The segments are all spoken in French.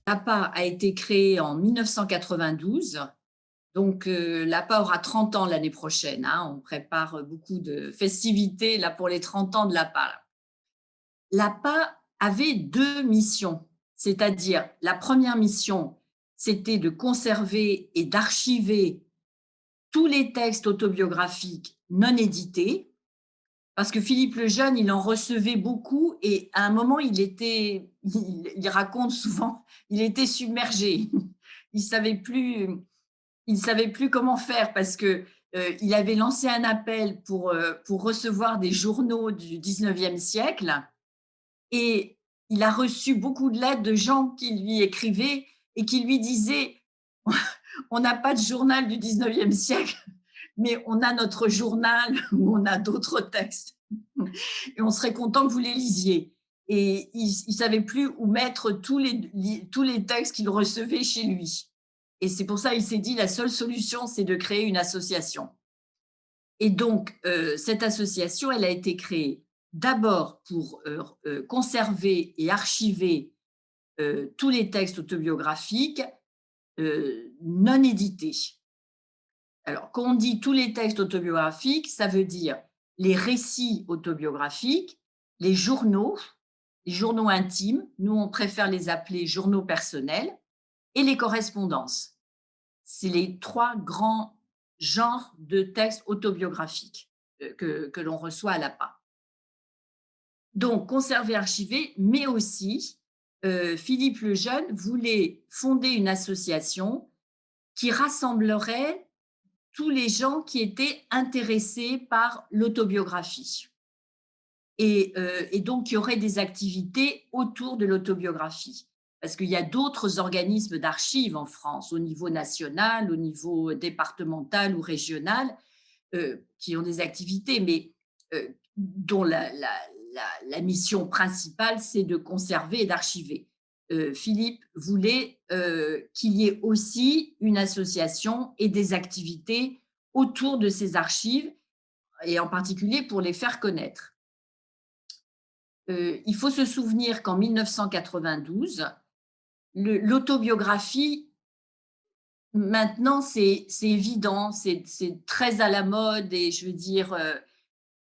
L'APA a été créée en 1992, donc l'APA aura 30 ans l'année prochaine, hein. On prépare beaucoup de festivités là pour les 30 ans de l'APA. L'APA avait 2 missions, c'est-à-dire la première mission, c'était de conserver et d'archiver tous les textes autobiographiques non édités, parce que Philippe le Jeune, il en recevait beaucoup et à un moment, il raconte souvent, il était submergé. Il savait plus, il savait plus comment faire parce que il avait lancé un appel pour recevoir des journaux du 19e siècle et il a reçu beaucoup de lettres de gens qui lui écrivaient et qui lui disaient on n'a pas de journal du 19e siècle, mais on a notre journal où on a d'autres textes. Et on serait content que vous les lisiez. Et il ne savait plus où mettre tous les textes qu'il recevait chez lui. Et c'est pour ça qu'il s'est dit la seule solution, c'est de créer une association. Et donc, cette association, elle a été créée d'abord pour conserver et archiver tous les textes autobiographiques non édités. Alors, quand on dit tous les textes autobiographiques, ça veut dire les récits autobiographiques, les journaux intimes, nous on préfère les appeler journaux personnels, et les correspondances. C'est les 3 grands genres de textes autobiographiques que l'on reçoit à l'APA. Donc, conserver, archiver, mais aussi, Philippe le Jeune voulait fonder une association qui rassemblerait tous les gens qui étaient intéressés par l'autobiographie. Et donc, il y aurait des activités autour de l'autobiographie. Parce qu'il y a d'autres organismes d'archives en France, au niveau national, au niveau départemental ou régional, qui ont des activités, mais dont la mission principale, c'est de conserver et d'archiver. Philippe voulait qu'il y ait aussi une association et des activités autour de ces archives, et en particulier pour les faire connaître. Il faut se souvenir qu'en 1992, l'autobiographie, maintenant, c'est évident, c'est très à la mode et je veux dire,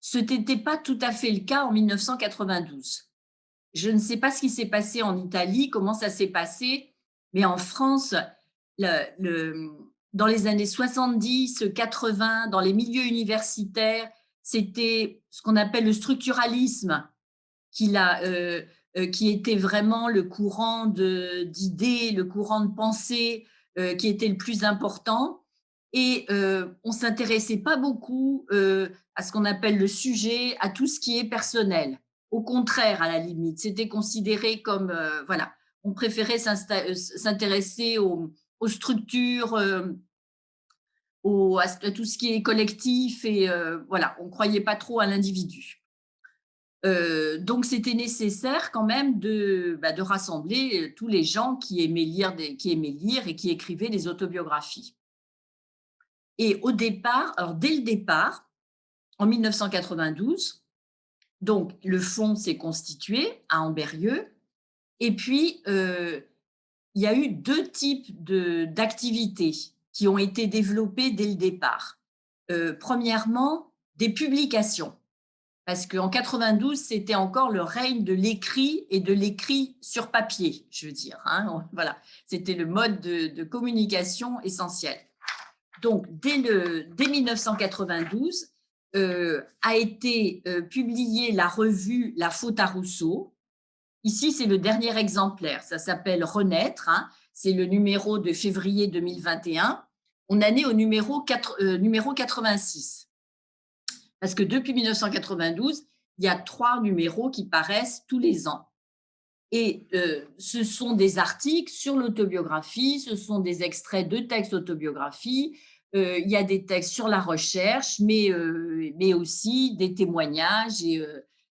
ce n'était pas tout à fait le cas en 1992. Je ne sais pas ce qui s'est passé en Italie, comment ça s'est passé, mais en France, dans les années 70, 80, dans les milieux universitaires, c'était ce qu'on appelle le structuralisme qui était vraiment le courant d'idées, le courant de pensée qui était le plus important. Et on ne s'intéressait pas beaucoup à ce qu'on appelle le sujet, à tout ce qui est personnel. Au contraire, à la limite, c'était considéré comme, voilà, on préférait s'intéresser aux structures, à tout ce qui est collectif, et voilà, on ne croyait pas trop à l'individu. Donc, c'était nécessaire quand même de rassembler tous les gens qui aimaient lire et qui écrivaient des autobiographies. Et au départ, alors dès le départ, en 1992, donc le fonds s'est constitué à Ambérieu, et puis il y a eu 2 types d'activités qui ont été développées dès le départ. Premièrement, des publications. Parce qu'en 92, c'était encore le règne de l'écrit et de l'écrit sur papier, je veux dire. Hein, voilà, c'était le mode de communication essentiel. Donc, dès 1992, a été publiée la revue La Faute à Rousseau. Ici, c'est le dernier exemplaire. Ça s'appelle Renaître. Hein, c'est le numéro de février 2021. On en est au numéro 86. Parce que depuis 1992, il y a 3 numéros qui paraissent tous les ans. Et ce sont des articles sur l'autobiographie, ce sont des extraits de textes autobiographies, il y a des textes sur la recherche, mais aussi des témoignages. Et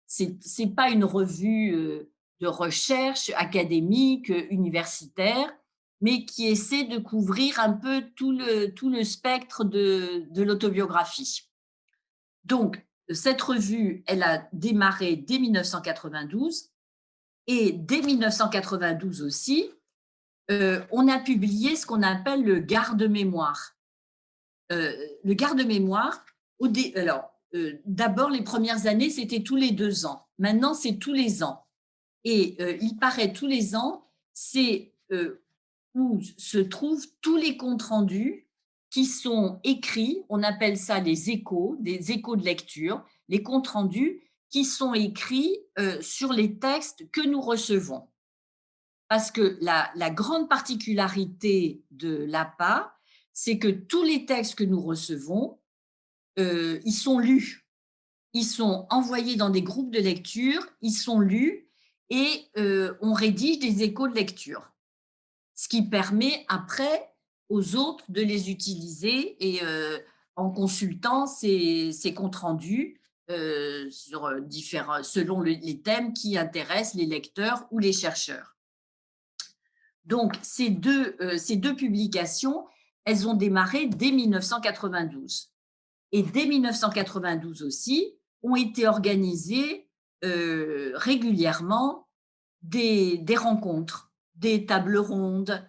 c'est pas une revue de recherche académique, universitaire, mais qui essaie de couvrir un peu tout le spectre de l'autobiographie. Donc, cette revue, elle a démarré dès 1992, et dès 1992 aussi, On a publié ce qu'on appelle le garde-mémoire. Le garde-mémoire, d'abord les premières années, c'était tous les 2 ans. Maintenant, c'est tous les ans et il paraît tous les ans, c'est, où se trouvent tous les comptes rendus qui sont écrits. On appelle ça des échos de lecture, les comptes rendus qui sont écrits, sur les textes que nous recevons. Parce que la grande particularité de l'APA, c'est que tous les textes que nous recevons, ils sont lus. Ils sont envoyés dans des groupes de lecture, ils sont lus et on rédige des échos de lecture. Ce qui permet après aux autres de les utiliser et en consultant ces comptes rendus, sur différents selon les thèmes qui intéressent les lecteurs ou les chercheurs. Donc ces 2 publications, elles ont démarré dès 1992 et dès 1992 aussi, ont été organisées, régulièrement des rencontres, des tables rondes,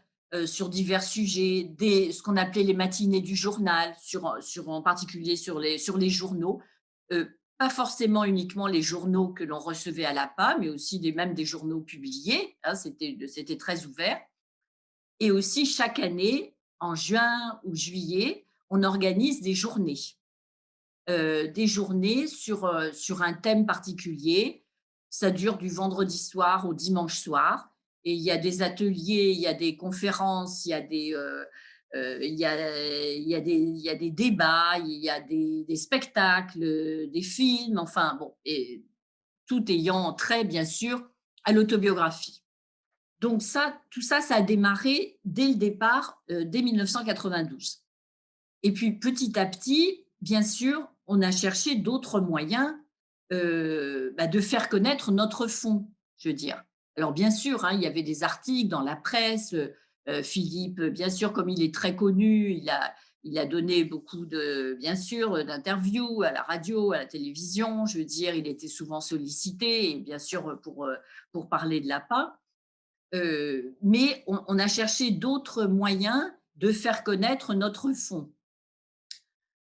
sur divers sujets, ce qu'on appelait les matinées du journal, en particulier sur les journaux, pas forcément uniquement les journaux que l'on recevait à l'APA, mais aussi même des journaux publiés, hein, c'était très ouvert. Et aussi chaque année, en juin ou juillet, on organise des journées sur un thème particulier. Ça dure du vendredi soir au dimanche soir. Et il y a des ateliers, il y a des conférences, il y a des débats, il y a des spectacles, des films, enfin bon, et tout ayant trait, bien sûr, à l'autobiographie. Donc tout ça, ça a démarré dès le départ, dès 1992. Et puis petit à petit, bien sûr, on a cherché d'autres moyens de faire connaître notre fonds, je veux dire. Alors bien sûr, hein, il y avait des articles dans la presse. Philippe, bien sûr, comme il est très connu, il a donné beaucoup bien sûr, d'interviews à la radio, à la télévision. Je veux dire, il était souvent sollicité, et bien sûr pour parler de l'APA. Mais on a cherché d'autres moyens de faire connaître notre fonds.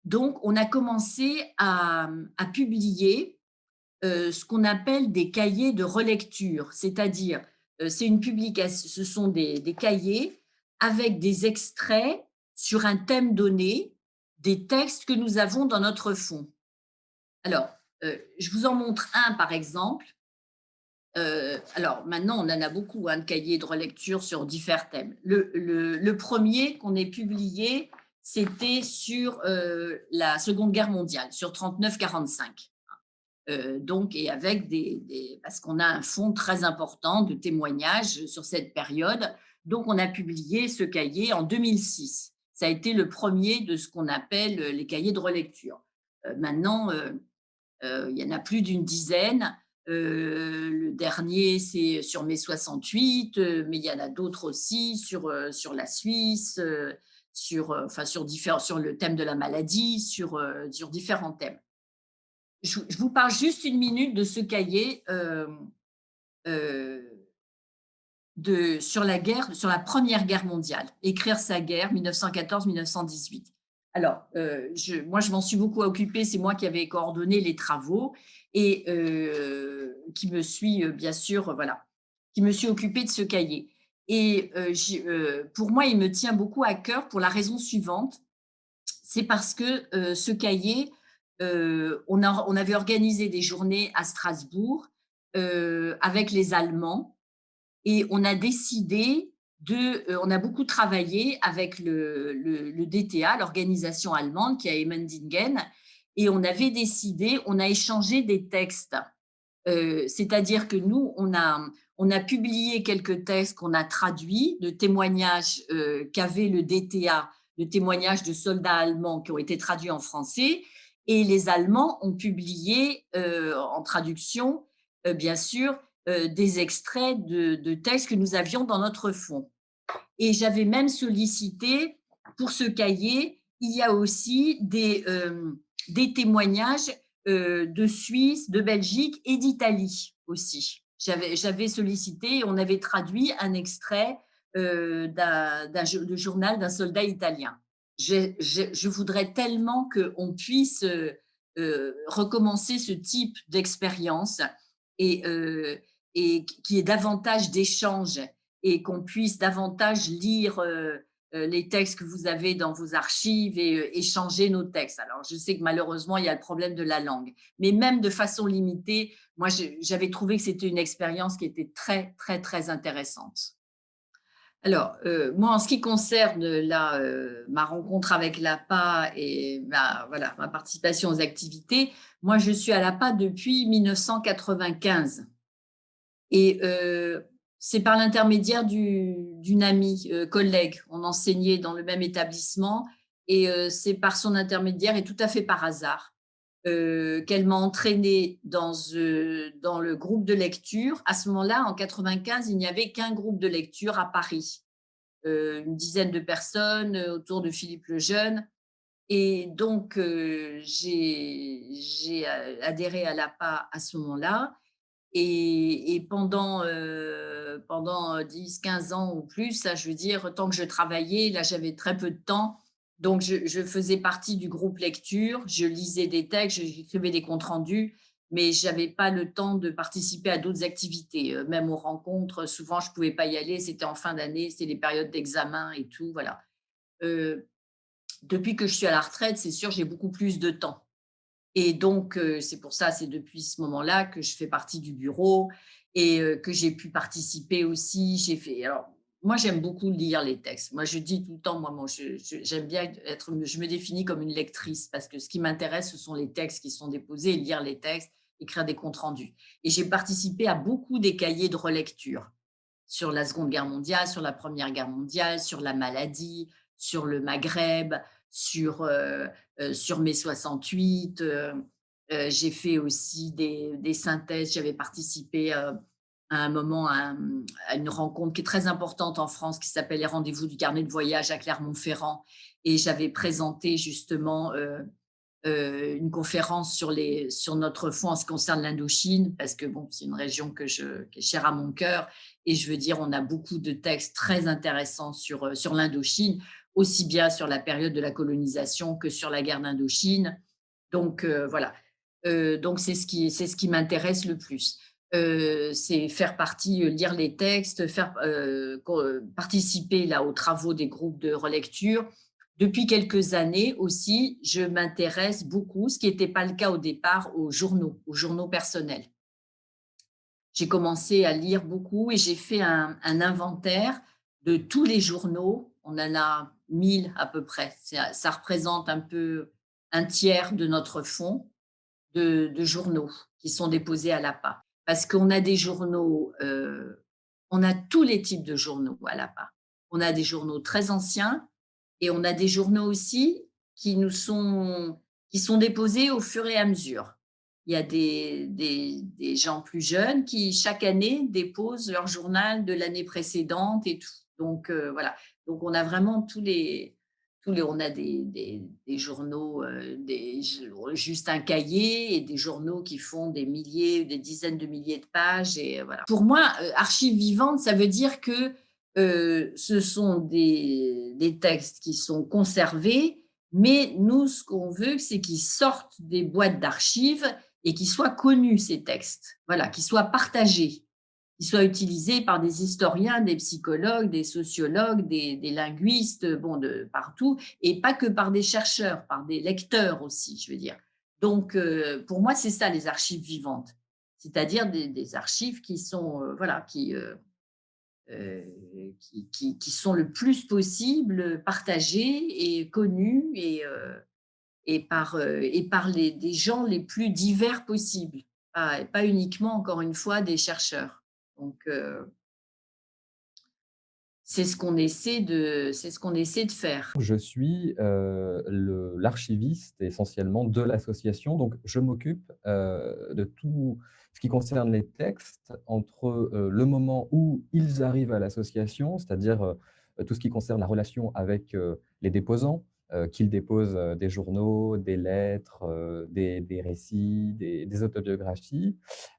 Donc, on a commencé à publier ce qu'on appelle des cahiers de relecture, c'est-à-dire, c'est une publication, ce sont des cahiers avec des extraits sur un thème donné, des textes que nous avons dans notre fonds. Alors, je vous en montre un par exemple. Alors maintenant, on en a beaucoup, hein, de cahiers de relecture sur divers thèmes. Le premier qu'on ait publié, c'était sur la Seconde Guerre mondiale, sur 39-45. Donc, et avec parce qu'on a un fonds très important de témoignages sur cette période. Donc, on a publié ce cahier en 2006. Ça a été le premier de ce qu'on appelle les cahiers de relecture. Maintenant, il y en a plus d'une dizaine. Le dernier, c'est sur mai 68, mais il y en a d'autres aussi sur la Suisse, sur le thème de la maladie, sur différents thèmes. Je vous parle juste une minute de ce cahier sur la guerre, sur la Première Guerre mondiale, Écrire sa guerre, 1914-1918. Alors, moi, je m'en suis beaucoup occupée, c'est moi qui avais coordonné les travaux et qui me suis, bien sûr, voilà, qui me suis occupée de ce cahier. Et pour moi, il me tient beaucoup à cœur pour la raison suivante, c'est parce que ce cahier, on avait organisé des journées à Strasbourg avec les Allemands et on a décidé on a beaucoup travaillé avec le DTA, l'organisation allemande qui est à Emmendingen, et on avait décidé, on a échangé des textes. C'est-à-dire que nous, on a publié quelques textes qu'on a traduits de témoignages qu'avait le DTA, de témoignages de soldats allemands qui ont été traduits en français, et les Allemands ont publié en traduction, bien sûr, des extraits de textes que nous avions dans notre fonds. Et j'avais même sollicité, pour ce cahier, il y a aussi des témoignages de Suisse, de Belgique et d'Italie aussi. J'avais sollicité, on avait traduit un extrait le journal d'un soldat italien. Je voudrais tellement qu'on puisse recommencer ce type d'expérience et, qu'il y ait davantage d'échanges et qu'on puisse davantage lire les textes que vous avez dans vos archives et échanger nos textes. Alors, je sais que malheureusement, il y a le problème de la langue, mais même de façon limitée, moi, j'avais trouvé que c'était une expérience qui était très, très, très intéressante. Alors, moi, en ce qui concerne ma rencontre avec l'APA et ma participation aux activités, moi, je suis à l'APA depuis 1995 et c'est par l'intermédiaire d'une amie, collègue. On enseignait dans le même établissement et c'est par son intermédiaire et tout à fait par hasard, qu'elle m'a entraînée dans le groupe de lecture. À ce moment-là, en 95, il n'y avait qu'un groupe de lecture à Paris, une dizaine de personnes autour de Philippe Lejeune. Et donc, j'ai adhéré à l'APA à ce moment-là. Et pendant 10-15 ans ou plus, ça, je veux dire, tant que je travaillais, là, j'avais très peu de temps. Donc, je faisais partie du groupe lecture, je lisais des textes, j'écrivais des comptes rendus, mais je n'avais pas le temps de participer à d'autres activités. Même aux rencontres, souvent, je ne pouvais pas y aller, c'était en fin d'année, c'était les périodes d'examen et tout, voilà. Euh, Depuis que je suis à la retraite, c'est sûr, j'ai beaucoup plus de temps. Et donc, c'est pour ça, c'est depuis ce moment-là que je fais partie du bureau et que j'ai pu participer aussi. Alors, moi, j'aime beaucoup lire les textes. Moi, je dis tout le temps, moi j'aime bien je me définis comme une lectrice parce que ce qui m'intéresse, ce sont les textes qui sont déposés, lire les textes, écrire des comptes rendus. Et j'ai participé à beaucoup des cahiers de relecture sur la Seconde Guerre mondiale, sur la Première Guerre mondiale, sur la maladie, sur le Maghreb, sur mai 68. J'ai fait aussi des synthèses. J'avais participé à un moment à une rencontre qui est très importante en France qui s'appelle les rendez-vous du carnet de voyage à Clermont-Ferrand. Et j'avais présenté justement une conférence sur notre fonds en ce qui concerne l'Indochine, parce que bon, c'est une région qui est chère à mon cœur. Et je veux dire, on a beaucoup de textes très intéressants sur l'Indochine, aussi bien sur la période de la colonisation que sur la guerre d'Indochine. Donc, voilà. Donc, c'est ce qui m'intéresse le plus. C'est faire partie, lire les textes, participer là aux travaux des groupes de relecture. Depuis quelques années aussi, je m'intéresse beaucoup, ce qui n'était pas le cas au départ, aux journaux personnels. J'ai commencé à lire beaucoup et j'ai fait un inventaire de tous les journaux. On en a 1000 à peu près. Ça représente un peu un tiers de notre fonds de journaux qui sont déposés à l'APA. Parce qu'on a des journaux, on a tous les types de journaux à l'APA. On a des journaux très anciens et on a des journaux aussi qui sont déposés au fur et à mesure. Il y a des gens plus jeunes qui, chaque année, déposent leur journal de l'année précédente et tout. Donc, voilà. Donc, on a vraiment on a des journaux, juste un cahier et des journaux qui font des milliers, des dizaines de milliers de pages. Et voilà. Pour moi, archives vivantes, ça veut dire que ce sont des textes qui sont conservés, mais nous, ce qu'on veut, c'est qu'ils sortent des boîtes d'archives et qu'ils soient connus, ces textes. Voilà, qu'ils soient partagés, qu'ils soient utilisés par des historiens, des psychologues, des sociologues, des linguistes, bon, de partout, et pas que par des chercheurs, par des lecteurs aussi, je veux dire. Donc, pour moi, c'est ça, les archives vivantes, c'est-à-dire des archives qui sont, voilà, qui sont le plus possible partagées et connues et par des gens les plus divers possibles, pas uniquement, encore une fois, des chercheurs. Donc, c'est ce qu'on essaie de faire. Je suis, l'archiviste essentiellement de l'association, donc je m'occupe, de tout ce qui concerne les textes entre, le moment où ils arrivent à l'association, c'est-à-dire, tout ce qui concerne la relation avec, les déposants, qu'ils déposent, des journaux, des lettres, des récits, des autobiographies.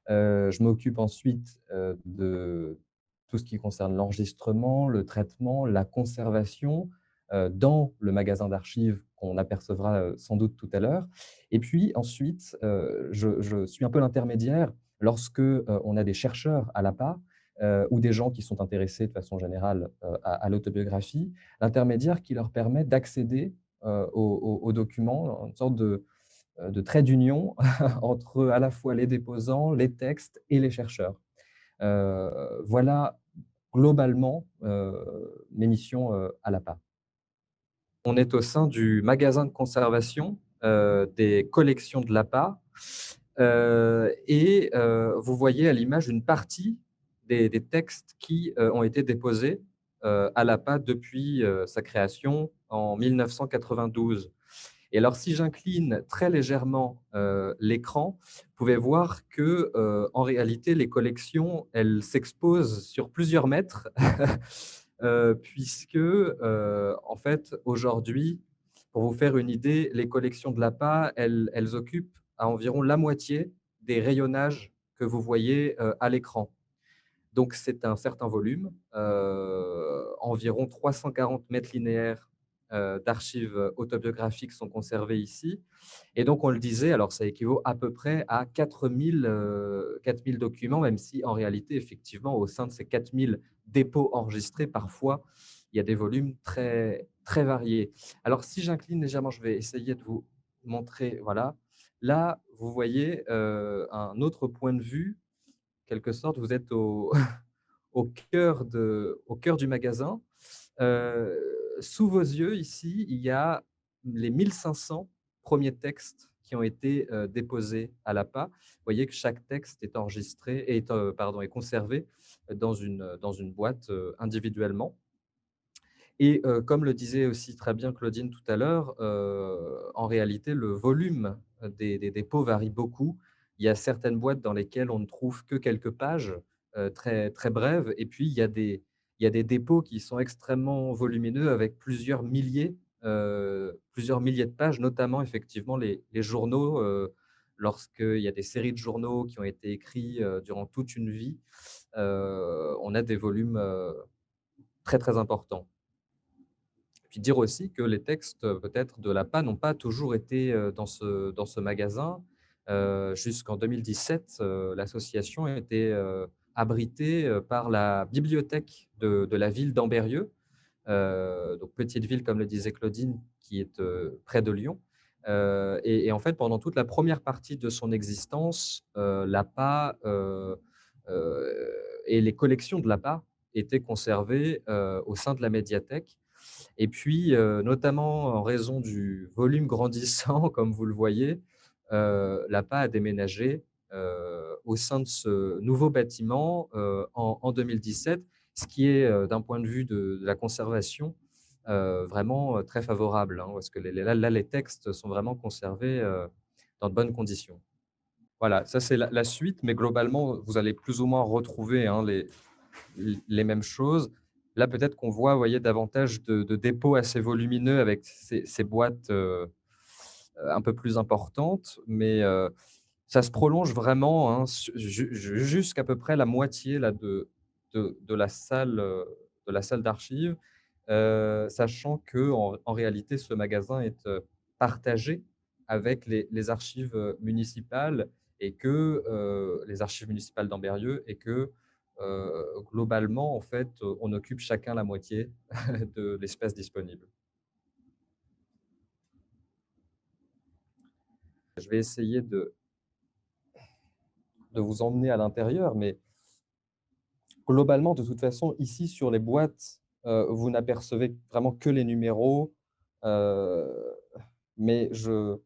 Je m'occupe ensuite, de tout ce qui concerne l'enregistrement, le traitement, la conservation, dans le magasin d'archives qu'on apercevra, sans doute tout à l'heure. Et puis ensuite, je suis un peu l'intermédiaire lorsque, on a des chercheurs à l'APA, ou des gens qui sont intéressés de façon générale, à l'autobiographie, l'intermédiaire qui leur permet d'accéder, aux documents, une sorte de trait d'union entre à la fois les déposants, les textes et les chercheurs. Voilà globalement, mes missions, à l'APA. On est au sein du magasin de conservation, des collections de l'APA, et vous voyez à l'image une partie des textes qui, ont été déposés, à l'APA depuis, sa création en 1992. Et alors, si j'incline très légèrement, l'écran, vous pouvez voir que, en réalité, les collections, elles s'exposent sur plusieurs mètres, puisque, en fait, aujourd'hui, pour vous faire une idée, les collections de l'APA, elles occupent à environ la moitié des rayonnages que vous voyez, à l'écran. Donc c'est un certain volume, environ 340 mètres linéaires, d'archives autobiographiques sont conservés ici. Et donc on le disait, alors ça équivaut à peu près à 4 000 documents, même si en réalité, effectivement, au sein de ces 4 000 dépôts enregistrés, parfois, il y a des volumes très, très variés. Alors si j'incline légèrement, je vais essayer de vous montrer, voilà. Là, vous voyez, un autre point de vue, en quelque sorte, vous êtes au au cœur du magasin. Sous vos yeux, ici, il y a les 1 500 premiers textes qui ont été, déposés à l'APA. Vous voyez que chaque texte est enregistré est, pardon, est conservé dans une boîte, individuellement. Et comme le disait aussi très bien Claudine tout à l'heure, en réalité, le volume des dépôts varie beaucoup. Il y a certaines boîtes dans lesquelles on ne trouve que quelques pages, très, très brèves, et puis il y a des dépôts qui sont extrêmement volumineux avec plusieurs milliers de pages, notamment effectivement les journaux, lorsqu'il y a des séries de journaux qui ont été écrits, durant toute une vie, on a des volumes, très, très importants. Puis dire aussi que les textes, peut-être de l'APA n'ont pas toujours été, dans ce magasin. Jusqu'en 2017, l'association était, abritée, par la bibliothèque de la ville d'Ambérieu, donc petite ville, comme le disait Claudine, qui est, près de Lyon. Et en fait, pendant toute la première partie de son existence, l'APA, et les collections de l'APA étaient conservées, au sein de la médiathèque. Et puis, notamment en raison du volume grandissant, comme vous le voyez, l'APA a déménagé, au sein de ce nouveau bâtiment, en 2017, ce qui est, d'un point de vue de la conservation, vraiment, très favorable, hein, parce que les textes sont vraiment conservés, dans de bonnes conditions. Voilà, ça c'est la suite, mais globalement, vous allez plus ou moins retrouver, hein, les mêmes choses. Là, peut-être qu'on voit, vous voyez, davantage de dépôts assez volumineux avec ces boîtes, un peu plus importantes, mais ça se prolonge vraiment, hein, jusqu'à peu près la moitié là de la salle d'archives, sachant qu'en en réalité, ce magasin est, partagé avec les archives, municipales, et que, les archives municipales d'Ambérieu, et que, globalement, en fait, on occupe chacun la moitié de l'espace disponible. Je vais essayer de vous emmener à l'intérieur, mais globalement, de toute façon, ici, sur les boîtes, vous n'apercevez vraiment que les numéros, heu, mais je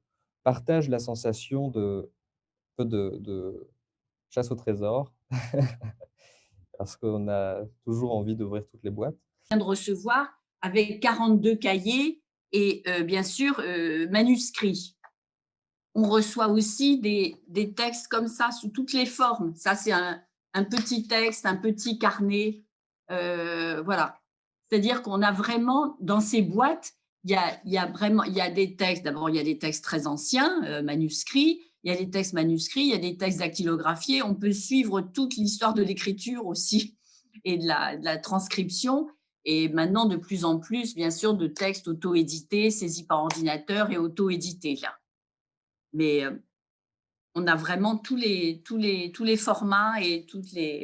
partage la sensation de chasse au trésor parce qu'on a toujours envie d'ouvrir toutes les boîtes. De recevoir avec 42 cahiers et bien sûr, manuscrits. On reçoit aussi des textes comme ça sous toutes les formes. Ça, c'est un petit texte, un petit carnet, voilà. C'est-à-dire qu'on a vraiment dans ces boîtes, il y a vraiment il y a des textes. D'abord, il y a des textes très anciens, manuscrits. Il y a des textes manuscrits, il y a des textes dactylographiés. On peut suivre toute l'histoire de l'écriture aussi et de la transcription. Et maintenant, de plus en plus, bien sûr, de textes auto-édités, saisis par ordinateur et auto-édités, là. Mais on a vraiment tous les formats et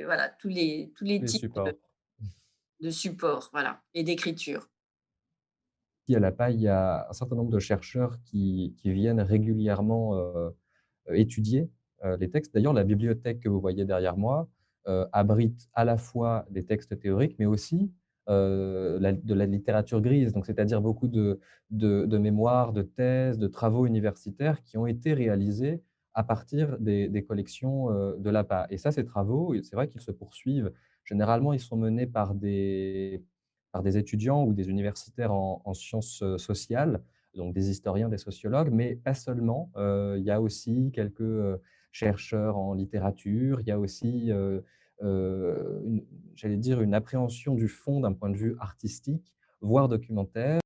voilà, tous les Les types supports. de supports, voilà, et d'écriture. Ici à la PAI, il y a un certain nombre de chercheurs qui viennent régulièrement, étudier, les textes. D'ailleurs, la bibliothèque que vous voyez derrière moi, abrite à la fois des textes théoriques, mais aussi, de la littérature grise. Donc c'est-à-dire beaucoup de mémoires, de thèses, de travaux universitaires qui ont été réalisés à partir des collections, de l'APA. Et ça, ces travaux, c'est vrai qu'ils se poursuivent. Généralement, ils sont menés par des étudiants ou des universitaires en sciences, sociales, donc des historiens, des sociologues, mais pas seulement. Il y a aussi quelques, chercheurs en littérature. Il y a aussi, une j'allais dire une appréhension du fond d'un point de vue artistique, voire documentaire.